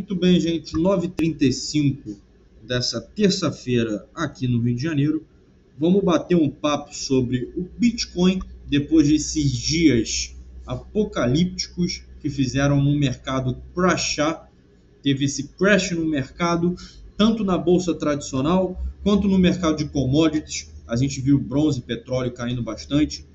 Muito bem, gente, 9h35 dessa terça-feira aqui no Rio de Janeiro. Vamos bater um papo sobre o Bitcoin depois desses dias apocalípticos que fizeram no mercado crashar. Teve esse crash no mercado, tanto na bolsa tradicional quanto no mercado de commodities. A gente viu bronze e petróleo caindo bastante.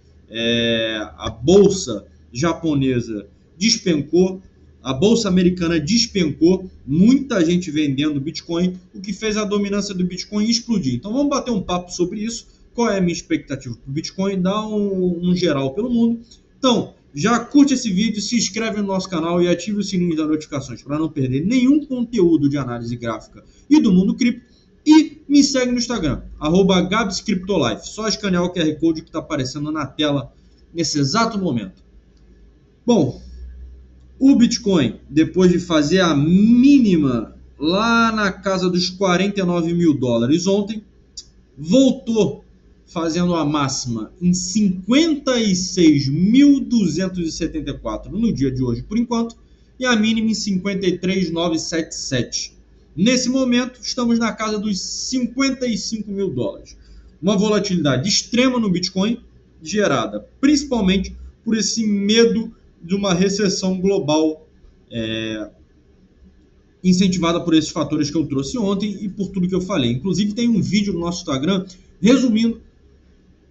A bolsa japonesa despencou. A bolsa americana despencou, muita gente vendendo Bitcoin, o que fez a dominância do Bitcoin explodir. Então vamos bater um papo sobre isso, qual é a minha expectativa para o Bitcoin, dar um geral pelo mundo. Então, já curte esse vídeo, se inscreve no nosso canal e ative o sininho das notificações para não perder nenhum conteúdo de análise gráfica e do mundo cripto. E me segue no Instagram, @GabsCryptoLife. Só escanear o QR Code que está aparecendo na tela nesse exato momento. Bom, o Bitcoin, depois de fazer a mínima lá na casa dos $49 mil ontem, voltou fazendo a máxima em 56.274 no dia de hoje, por enquanto, e a mínima em 53.977. Nesse momento, estamos na casa dos $55 mil. Uma volatilidade extrema no Bitcoin, gerada principalmente por esse medo de uma recessão global incentivada por esses fatores que eu trouxe ontem e por tudo que eu falei. Inclusive tem um vídeo no nosso Instagram resumindo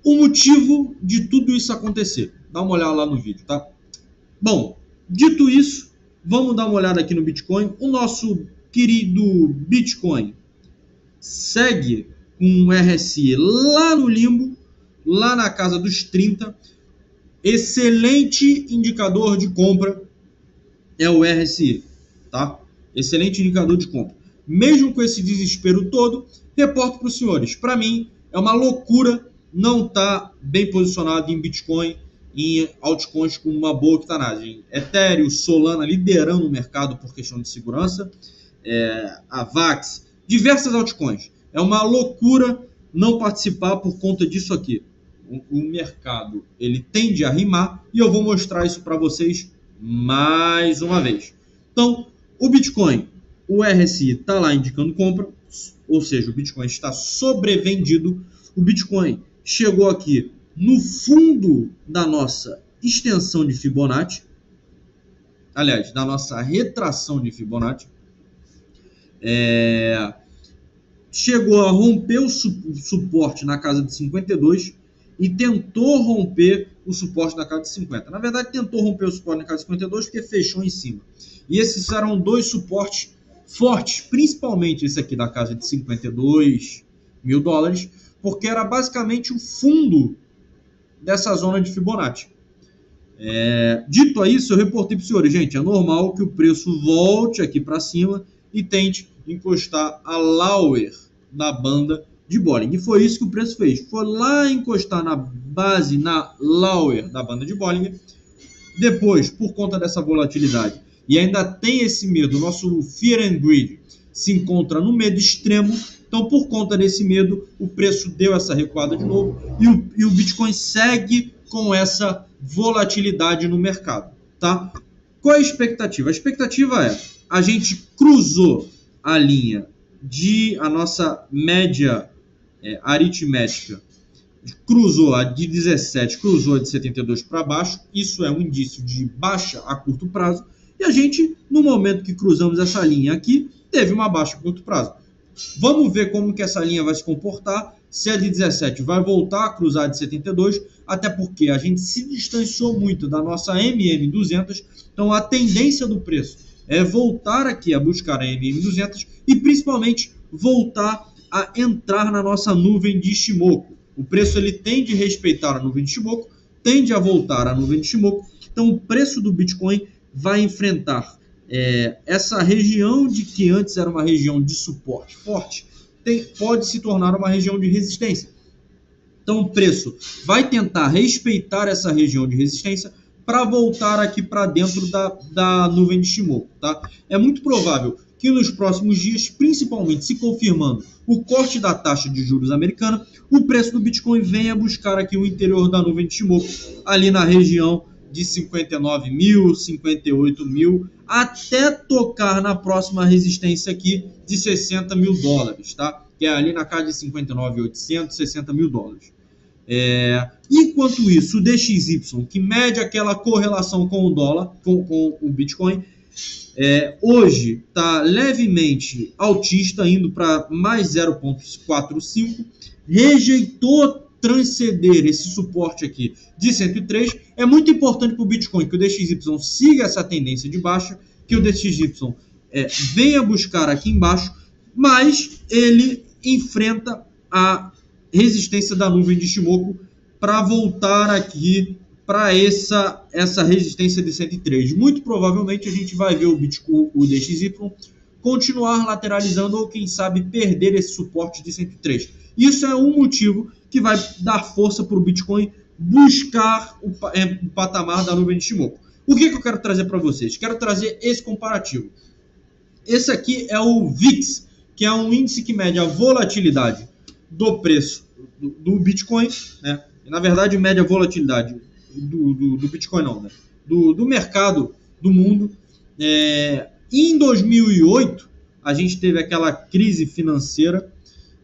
o motivo de tudo isso acontecer. Dá uma olhada lá no vídeo, tá? Bom, dito isso, vamos dar uma olhada aqui no Bitcoin. O nosso querido Bitcoin segue com um RSI lá no limbo, lá na casa dos 30. Excelente indicador de compra é o RSI, tá? Excelente indicador de compra. Mesmo com esse desespero todo, reporto para os senhores. Para mim, é uma loucura não estar bem posicionado em Bitcoin, em altcoins com uma boa octanagem. Ethereum, Solana liderando o mercado por questão de segurança, a VAX, diversas altcoins. É uma loucura não participar por conta disso aqui. O mercado ele tende a rimar e eu vou mostrar isso para vocês mais uma vez. Então, o Bitcoin, o RSI está lá indicando compra, ou seja, o Bitcoin está sobrevendido. O Bitcoin chegou aqui no fundo da nossa extensão de Fibonacci, aliás, da nossa retração de Fibonacci. Chegou a romper o suporte na casa de 52 e tentou romper o suporte na casa de 50. Na verdade, tentou romper o suporte na casa de 52 porque fechou em cima. E esses eram dois suportes fortes, principalmente esse aqui da casa de $52 mil, porque era basicamente o fundo dessa zona de Fibonacci. Dito a isso, eu reportei para os senhores, gente, é normal que o preço volte aqui para cima e tente encostar a lower da banda de Bollinger. E foi isso que o preço fez. Foi lá encostar na base, na lower da banda de Bollinger. Depois, por conta dessa volatilidade, e ainda tem esse medo, o nosso Fear and Greed se encontra no medo extremo. Então, por conta desse medo, o preço deu essa recuada de novo e o Bitcoin segue com essa volatilidade no mercado, tá? Qual é a expectativa? A expectativa é, a gente cruzou a linha a nossa média aritmética, cruzou a de 17, cruzou a de 72 para baixo. Isso é um indício de baixa a curto prazo. E a gente, no momento que cruzamos essa linha aqui, teve uma baixa a curto prazo. Vamos ver como que essa linha vai se comportar, se a de 17 vai voltar a cruzar a de 72, até porque a gente se distanciou muito da nossa MM200, então a tendência do preço é voltar aqui a buscar a MM200 e principalmente voltar a entrar na nossa nuvem de Ishimoku. O preço ele tende a respeitar a nuvem de Ishimoku, tende a voltar à nuvem de Ishimoku, então o preço do Bitcoin vai enfrentar essa região de que antes era uma região de suporte forte, pode se tornar uma região de resistência. Então o preço vai tentar respeitar essa região de resistência para voltar aqui para dentro da nuvem de Ishimoku, tá? É muito provável que nos próximos dias, principalmente se confirmando o corte da taxa de juros americana, o preço do Bitcoin venha buscar aqui o interior da nuvem de Ishimoku, ali na região de 59 mil, 58 mil, até tocar na próxima resistência aqui de 60 mil dólares, tá? Que é ali na casa de 59.800, 60 mil dólares. Enquanto isso, o DXY, que mede aquela correlação com o dólar, com o Bitcoin, hoje está levemente altista, indo para mais 0,45, rejeitou transcender esse suporte aqui de 103. É muito importante para o Bitcoin que o DXY siga essa tendência de baixa, que o DXY venha buscar aqui embaixo, mas ele enfrenta a resistência da nuvem de Shimoku para voltar aqui para essa resistência de 103. Muito provavelmente a gente vai ver o DXY continuar lateralizando ou, quem sabe, perder esse suporte de 103. Isso é um motivo que vai dar força para o Bitcoin buscar o patamar da nuvem de Shimoku. O que eu quero trazer para vocês? Quero trazer esse comparativo. Esse aqui é o VIX, que é um índice que mede a volatilidade do preço do Bitcoin, né? Na verdade, mede a volatilidade do Bitcoin, não, né? Do mercado do mundo. Em 2008, a gente teve aquela crise financeira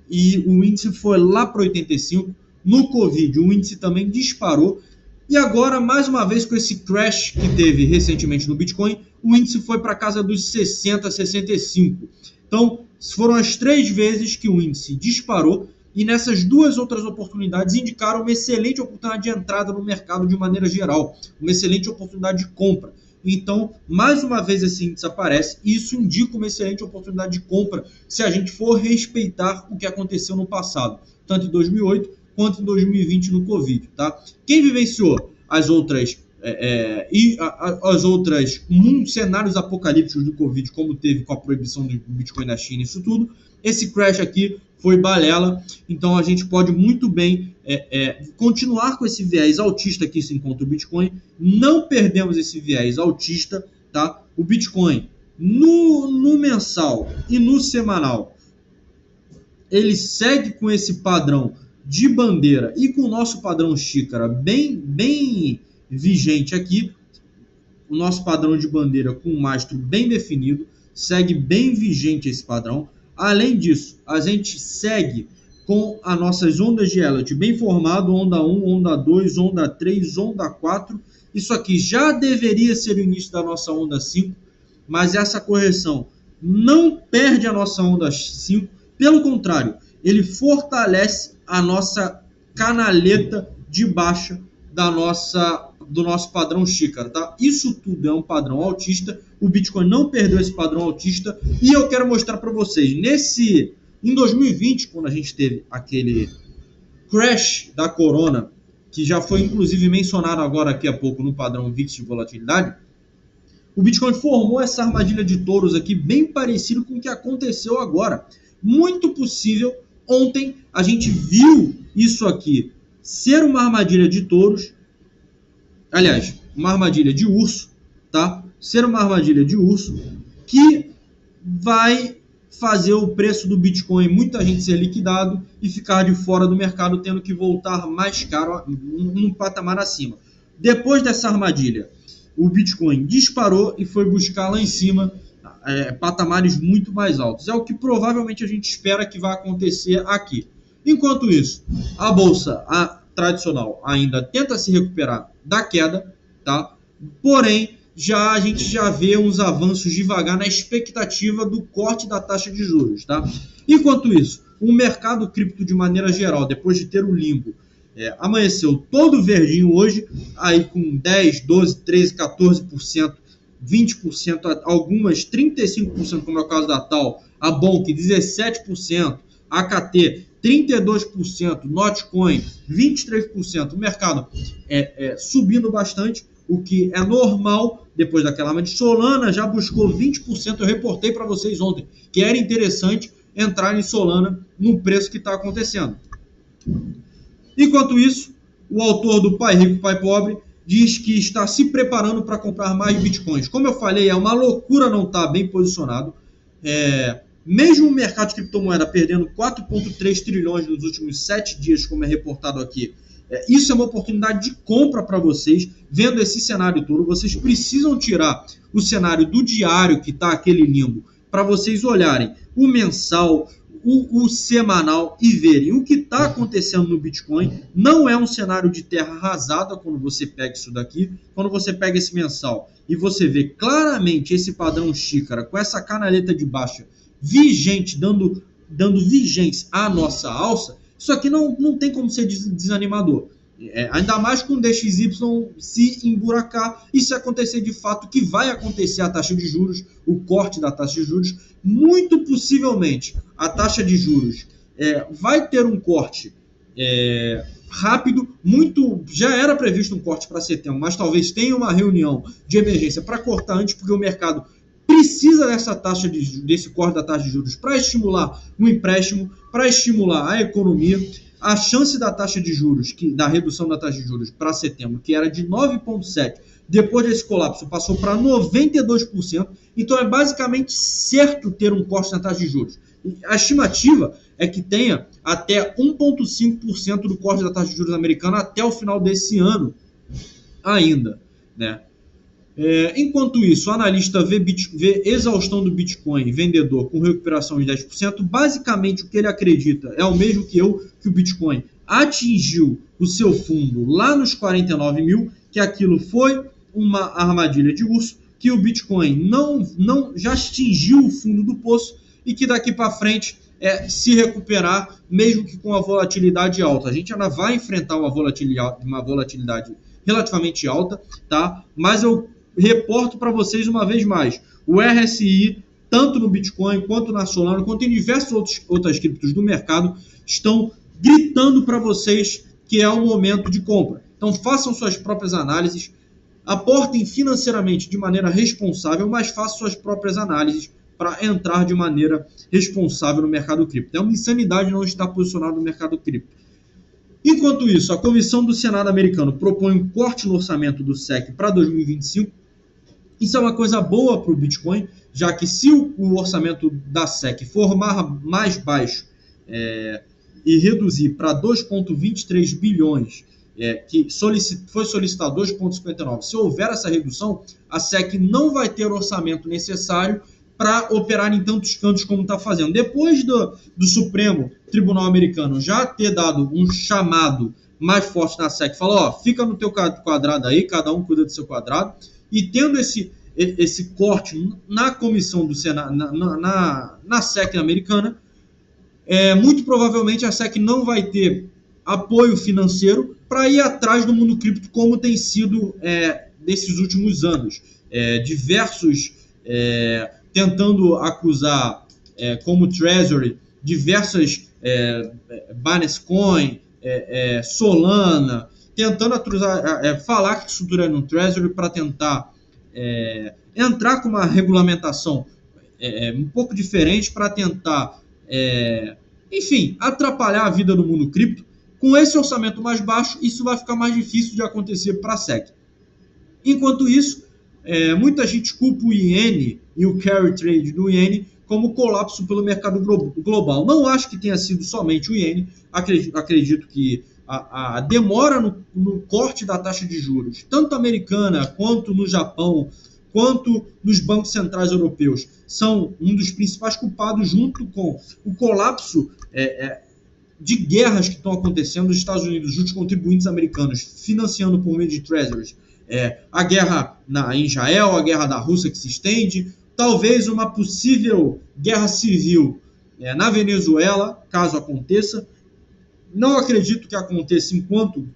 e o índice foi lá para 85. No Covid, o índice também disparou. E agora, mais uma vez, com esse crash que teve recentemente no Bitcoin, o índice foi para casa dos 60, 65. Então, foram as 3 vezes que o índice disparou. E nessas 2 outras oportunidades indicaram uma excelente oportunidade de entrada no mercado de maneira geral, uma excelente oportunidade de compra. Então, mais uma vez esse índice aparece e isso indica uma excelente oportunidade de compra se a gente for respeitar o que aconteceu no passado, tanto em 2008 quanto em 2020 no Covid. Tá? Quem vivenciou as outras cenários apocalípticos do Covid, como teve com a proibição do Bitcoin na China, isso tudo, esse crash aqui foi balela. Então a gente pode muito bem continuar com esse viés altista que se encontra o Bitcoin. Não perdemos esse viés altista, tá? O Bitcoin no mensal e no semanal, ele segue com esse padrão de bandeira e com o nosso padrão xícara bem vigente aqui. O nosso padrão de bandeira com um mastro bem definido, segue bem vigente esse padrão. Além disso, a gente segue com as nossas ondas de Elliott bem formado, onda 1, onda 2, onda 3, onda 4. Isso aqui já deveria ser o início da nossa onda 5, mas essa correção não perde a nossa onda 5, pelo contrário, ele fortalece a nossa canaleta de baixa do nosso padrão xícara, tá? Isso tudo é um padrão altista. O Bitcoin não perdeu esse padrão altista e eu quero mostrar para vocês em 2020, quando a gente teve aquele crash da corona, que já foi inclusive mencionado agora aqui a pouco no padrão VIX de volatilidade, o Bitcoin formou essa armadilha de touros aqui bem parecido com o que aconteceu agora. Muito possível, ontem a gente viu isso aqui ser uma armadilha de touros, aliás, uma armadilha de urso, tá? Ser uma armadilha de urso que vai fazer o preço do Bitcoin, muita gente ser liquidado e ficar de fora do mercado, tendo que voltar mais caro, num patamar acima. Depois dessa armadilha, o Bitcoin disparou e foi buscar lá em cima patamares muito mais altos. É o que provavelmente a gente espera que vai acontecer aqui. Enquanto isso, a bolsa tradicional ainda tenta se recuperar da queda, tá? Porém, a gente já vê uns avanços devagar na expectativa do corte da taxa de juros, tá? Enquanto isso, o mercado cripto de maneira geral, depois de ter o limbo, amanheceu todo verdinho hoje, aí com 10, 12, 13, 14%, 20%, algumas 35%, como é o caso da TAL, a Bonk 17%, AKT 32%, Notcoin 23%, o mercado subindo bastante, o que é normal depois daquela arma de Solana, já buscou 20%, eu reportei para vocês ontem, que era interessante entrar em Solana no preço que está acontecendo. Enquanto isso, o autor do Pai Rico, Pai Pobre diz que está se preparando para comprar mais bitcoins. Como eu falei, é uma loucura não estar bem posicionado. Mesmo o mercado de criptomoeda perdendo 4,3 trilhões nos últimos 7 dias, como é reportado aqui, Isso é uma oportunidade de compra para vocês, vendo esse cenário todo. Vocês precisam tirar o cenário do diário, que está aquele limbo, para vocês olharem o mensal, o semanal e verem o que está acontecendo no Bitcoin. Não é um cenário de terra arrasada quando você pega isso daqui. Quando você pega esse mensal e você vê claramente esse padrão xícara com essa canaleta de baixa vigente, dando vigência à nossa alça, isso aqui não tem como ser desanimador. Ainda mais com o DXY se emburacar e se acontecer de fato, que vai acontecer a taxa de juros, o corte da taxa de juros, muito possivelmente a taxa de juros vai ter um corte rápido, já era previsto um corte para setembro, mas talvez tenha uma reunião de emergência para cortar antes, porque o mercado precisa desse corte da taxa de juros para estimular o empréstimo, para estimular a economia. A chance da taxa de juros, da redução da taxa de juros para setembro, que era de 9,7%, depois desse colapso passou para 92%, então é basicamente certo ter um corte na taxa de juros. A estimativa é que tenha até 1,5% do corte da taxa de juros americana até o final desse ano ainda, né? Enquanto isso, o analista vê exaustão do Bitcoin vendedor com recuperação de 10%. Basicamente, o que ele acredita é o mesmo que eu, que o Bitcoin atingiu o seu fundo lá nos 49 mil, que aquilo foi uma armadilha de urso, que o Bitcoin não já atingiu o fundo do poço e que daqui para frente se recuperar, mesmo que com a volatilidade alta. A gente ainda vai enfrentar uma volatilidade relativamente alta, tá? Mas eu reporto para vocês uma vez mais, o RSI, tanto no Bitcoin, quanto na Solana, quanto em diversas outras criptos do mercado, estão gritando para vocês que é o momento de compra. Então façam suas próprias análises, aportem financeiramente de maneira responsável, mas façam suas próprias análises para entrar de maneira responsável no mercado cripto. É uma insanidade não estar posicionado no mercado cripto. Enquanto isso, a Comissão do Senado americano propõe um corte no orçamento do SEC para 2025. Isso é uma coisa boa para o Bitcoin, já que se o orçamento da SEC for mais baixo e reduzir para 2,23 bilhões, que foi solicitado 2,59, se houver essa redução, a SEC não vai ter o orçamento necessário para operar em tantos cantos como está fazendo. Depois do Supremo Tribunal Americano já ter dado um chamado mais forte na SEC, falou, fica no teu quadrado aí, cada um cuida do seu quadrado, e tendo esse corte na comissão do Senado, na SEC americana, muito provavelmente a SEC não vai ter apoio financeiro para ir atrás do mundo cripto, como tem sido nesses últimos anos. Diversos tentando acusar, como Treasury, diversas Binance Coin, Solana, tentando falar que estrutura no Treasury para tentar entrar com uma regulamentação um pouco diferente para tentar, enfim, atrapalhar a vida do mundo cripto. Com esse orçamento mais baixo, isso vai ficar mais difícil de acontecer para a SEC. Enquanto isso, muita gente culpa o iene e o carry trade do iene como colapso pelo mercado global. Não acho que tenha sido somente o iene. Acredito que a demora no corte da taxa de juros, tanto americana quanto no Japão, quanto nos bancos centrais europeus, são um dos principais culpados, junto com o colapso de guerras que estão acontecendo nos Estados Unidos, junto com contribuintes americanos financiando por meio de treasuries, a guerra em Israel, a guerra da Rússia que se estende, talvez uma possível guerra civil na Venezuela, caso aconteça. Não acredito que aconteça enquanto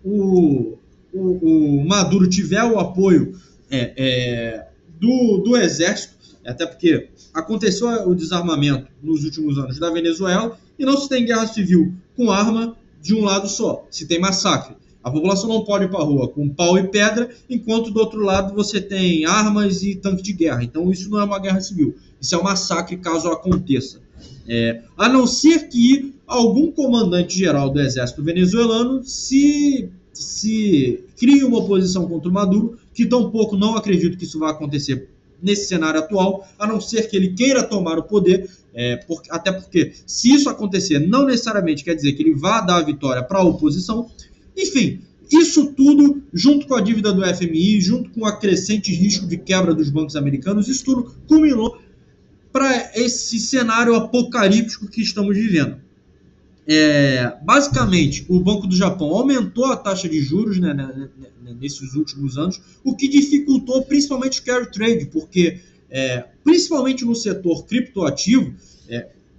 o Maduro tiver o apoio do exército, até porque aconteceu o desarmamento nos últimos anos da Venezuela e não se tem guerra civil com arma de um lado só, se tem massacre. A população não pode ir para a rua com pau e pedra, enquanto do outro lado você tem armas e tanque de guerra. Então isso não é uma guerra civil, isso é um massacre caso aconteça. A não ser que algum comandante geral do exército venezuelano se crie uma oposição contra o Maduro, que tampouco não acredito que isso vai acontecer nesse cenário atual, a não ser que ele queira tomar o poder, até porque se isso acontecer, não necessariamente quer dizer que ele vá dar a vitória para a oposição. Enfim, isso tudo, junto com a dívida do FMI, junto com o crescente risco de quebra dos bancos americanos, isso tudo culminou para esse cenário apocalíptico que estamos vivendo. Basicamente, o Banco do Japão aumentou a taxa de juros, né, nesses últimos anos, o que dificultou principalmente o carry trade, porque principalmente no setor criptoativo,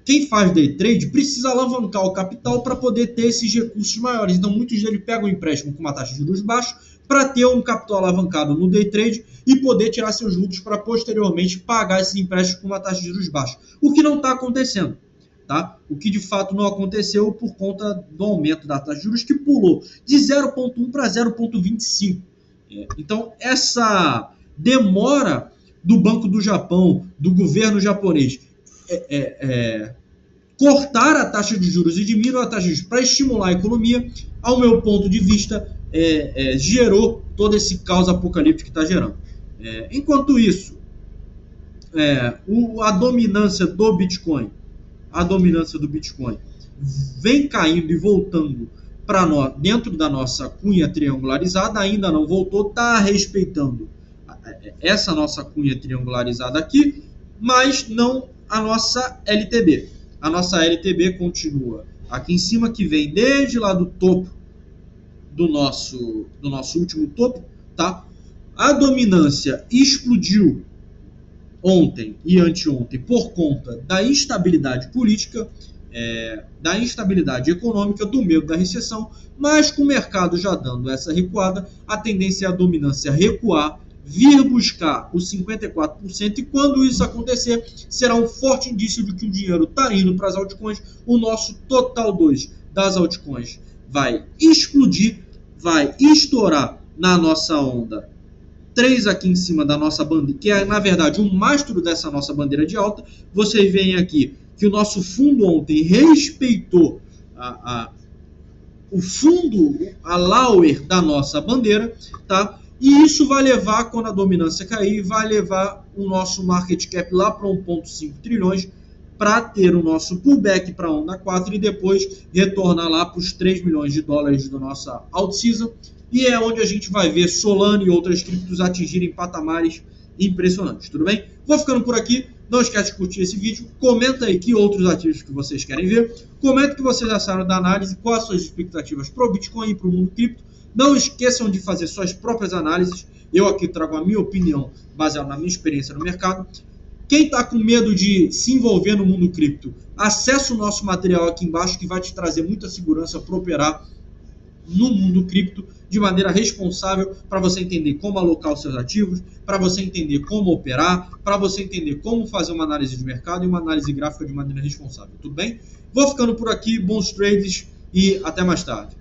quem faz day trade precisa alavancar o capital para poder ter esses recursos maiores. Então, muitos deles pegam um empréstimo com uma taxa de juros baixa para ter um capital alavancado no day trade e poder tirar seus lucros para posteriormente pagar esses empréstimos com uma taxa de juros baixa. O que não está acontecendo. Tá? O que de fato não aconteceu por conta do aumento da taxa de juros, que pulou de 0,1 para 0,25. Então, essa demora do Banco do Japão, do governo japonês, cortar a taxa de juros e diminuir a taxa de juros para estimular a economia, ao meu ponto de vista, gerou todo esse caos apocalíptico que está gerando. Enquanto isso, a dominância do Bitcoin, vem caindo e voltando para dentro da nossa cunha triangularizada, ainda não voltou, está respeitando essa nossa cunha triangularizada aqui, mas não a nossa LTB. A nossa LTB continua aqui em cima, que vem desde lá do topo do nosso último topo, tá? A dominância explodiu ontem e anteontem por conta da instabilidade política, da instabilidade econômica, do medo da recessão, mas com o mercado já dando essa recuada, a tendência é a dominância recuar, vir buscar os 54%, e quando isso acontecer, será um forte indício de que o dinheiro está indo para as altcoins. O nosso total 2 das altcoins vai explodir, vai estourar na nossa onda 3 aqui em cima da nossa bandeira, que é na verdade um mastro dessa nossa bandeira de alta. Vocês veem aqui que o nosso fundo ontem respeitou o fundo, a lower da nossa bandeira, tá? E isso vai levar, quando a dominância cair, vai levar o nosso market cap lá para 1,5 trilhões, para ter o nosso pullback para a onda 4 e depois retornar lá para os 3 milhões de dólares da nossa alt-season. E é onde a gente vai ver Solana e outras criptos atingirem patamares impressionantes, tudo bem? Vou ficando por aqui, não esquece de curtir esse vídeo, comenta aí que outros ativos que vocês querem ver, comenta o que vocês acharam da análise, quais as suas expectativas para o Bitcoin e para o mundo cripto. Não esqueçam de fazer suas próprias análises, eu aqui trago a minha opinião baseada na minha experiência no mercado. Quem está com medo de se envolver no mundo cripto, acesse o nosso material aqui embaixo, que vai te trazer muita segurança para operar no mundo cripto de maneira responsável, para você entender como alocar os seus ativos, para você entender como operar, para você entender como fazer uma análise de mercado e uma análise gráfica de maneira responsável, tudo bem? Vou ficando por aqui, bons trades e até mais tarde.